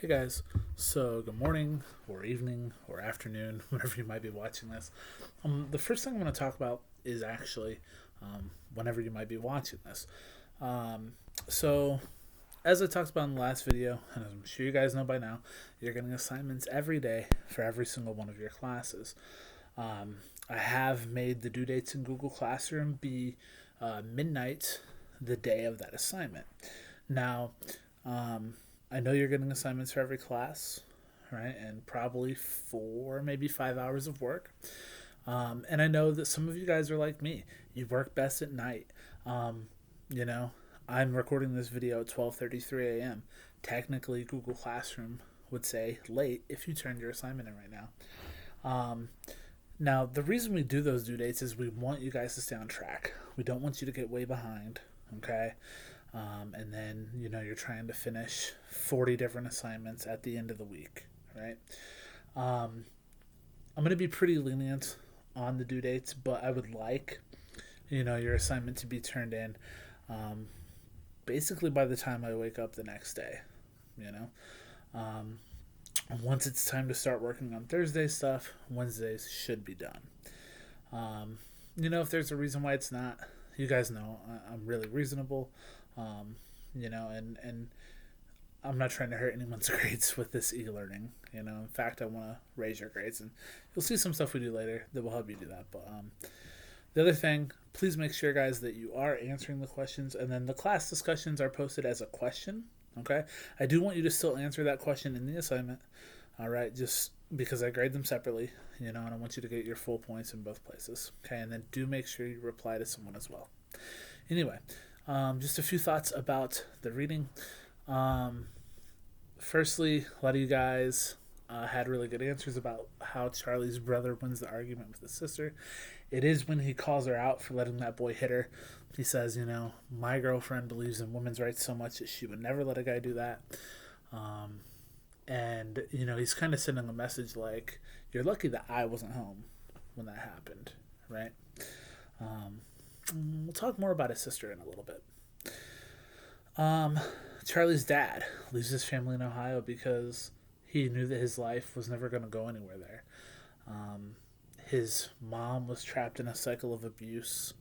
Hey guys, so good morning or evening or afternoon, whenever you might be watching this. The first thing I'm going to talk about is actually whenever you might be watching this. Um, so, as I talked about in the last video, and I'm sure you guys know by now, you're getting assignments every day for every single one of your classes. Um, I have made the due dates in Google Classroom be midnight the day of that assignment. Now, um, I know you're getting assignments for every class, right? And probably 4, maybe 5 hours of work. And I know that some of you guys are like me. You work best at night. Um, you know, I'm recording this video at 12:33 a.m. Technically, Google Classroom would say late if you turned your assignment in right now. Now, the reason we do those due dates is we want you guys to stay on track. We don't want you to get way behind, okay? And then, you're trying to finish 40 different assignments at the end of the week, right? Um, I'm going to be pretty lenient on the due dates, but I would like, your assignment to be turned in um, basically by the time I wake up the next day, you know? Um, Once it's time to start working on Thursday stuff, Wednesdays should be done. Um, if there's a reason why it's not, you guys know I'm really reasonable. Um, and I'm not trying to hurt anyone's grades with this e-learning. In fact, I want to raise your grades, and you'll see some stuff we do later that will help you do that. But the other thing, please make sure, guys, that you are answering the questions, and then the class discussions are posted as a question. Okay, I do want you to still answer that question in the assignment. All right, just because I grade them separately, and I want you to get your full points in both places. Okay, and then do make sure you reply to someone as well. Anyway, just a few thoughts about the reading. Um, Firstly, a lot of you guys had really good answers about how Charlie's brother wins the argument with his sister. It is when he calls her out for letting that boy hit her. He says, my girlfriend believes in women's rights so much that she would never let a guy do that. And, he's kind of sending a message like, you're lucky that I wasn't home when that happened, right? Um, we'll talk more about his sister in a little bit. Charlie's dad leaves his family in Ohio because he knew that his life was never going to go anywhere there. His mom was trapped in a cycle of abuse.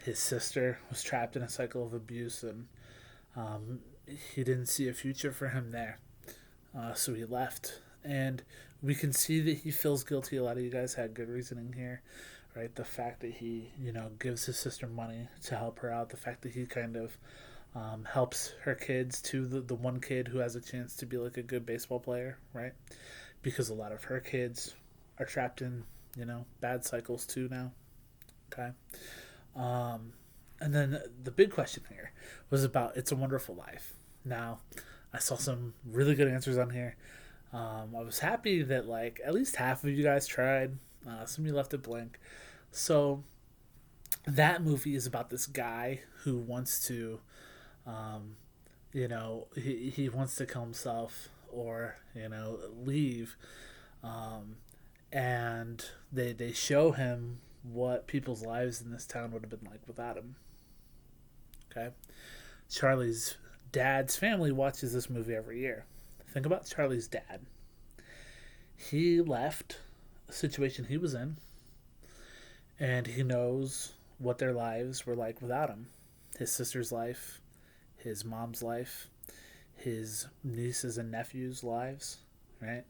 His sister was trapped in a cycle of abuse, and he didn't see a future for him there. So he left. And we can see that he feels guilty. A lot of you guys had good reasoning here, right? The fact that he, gives his sister money to help her out. The fact that he kind of helps her kids too. The one kid who has a chance to be like a good baseball player, right? Because a lot of her kids are trapped in, bad cycles too now. Okay. And then the big question here was about It's a Wonderful Life. Now, I saw some really good answers on here. I was happy that like at least half of you guys tried. Some of you left it blank. So that movie is about this guy who wants to, he wants to kill himself or leave, and they show him what people's lives in this town would have been like without him. Okay, Charlie's dad's family watches this movie every year. Think about Charlie's dad. He left a situation he was in, and he knows what their lives were like without him. His sister's life, his mom's life, his nieces and nephews' lives, right?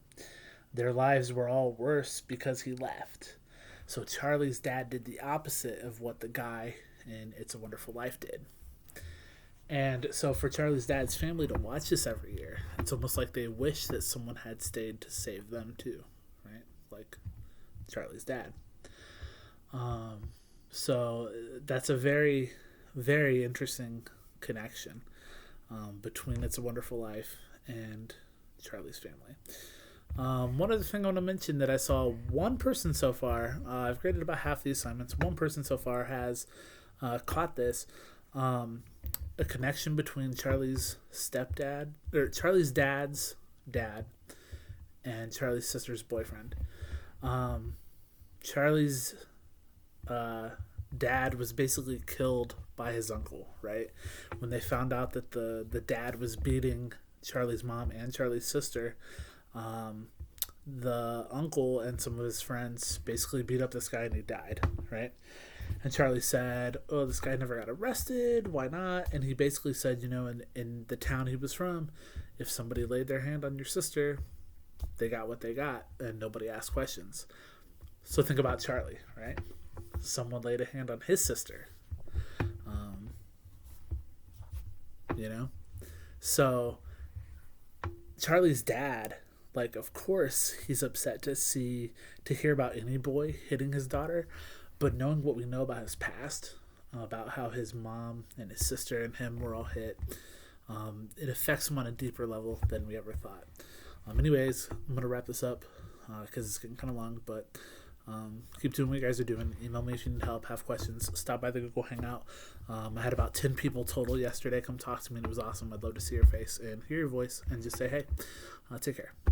Their lives were all worse because he left. So Charlie's dad did the opposite of what the guy in It's a Wonderful Life did. And so for Charlie's dad's family to watch this every year, it's almost like they wish that someone had stayed to save them too, right? Like Charlie's dad. So that's a very, very interesting connection between It's a Wonderful Life and Charlie's family. One other thing I want to mention that I saw one person so far, I've graded about half the assignments, one person so far has caught this, a connection between Charlie's dad's dad and Charlie's sister's boyfriend. Charlie's dad was basically killed by his uncle, right? When they found out that the dad was beating Charlie's mom and Charlie's sister, the uncle and some of his friends basically beat up this guy and he died, right? And Charlie said, "Oh, this guy never got arrested. Why not?" And he basically said, in the town he was from, if somebody laid their hand on your sister, they got what they got, and nobody asked questions. So think about Charlie, right? Someone laid a hand on his sister. So Charlie's dad, like, of course he's upset to hear about any boy hitting his daughter, but knowing what we know about his past, about how his mom and his sister and him were all hit, it affects him on a deeper level than we ever thought. Anyways, I'm gonna wrap this up because it's getting kind of long, but keep doing what you guys are doing. Email me if you need help, have questions. Stop by the Google Hangout. I had about 10 people total yesterday come talk to me, and it was awesome. I'd love to see your face and hear your voice and just say hey. Take care.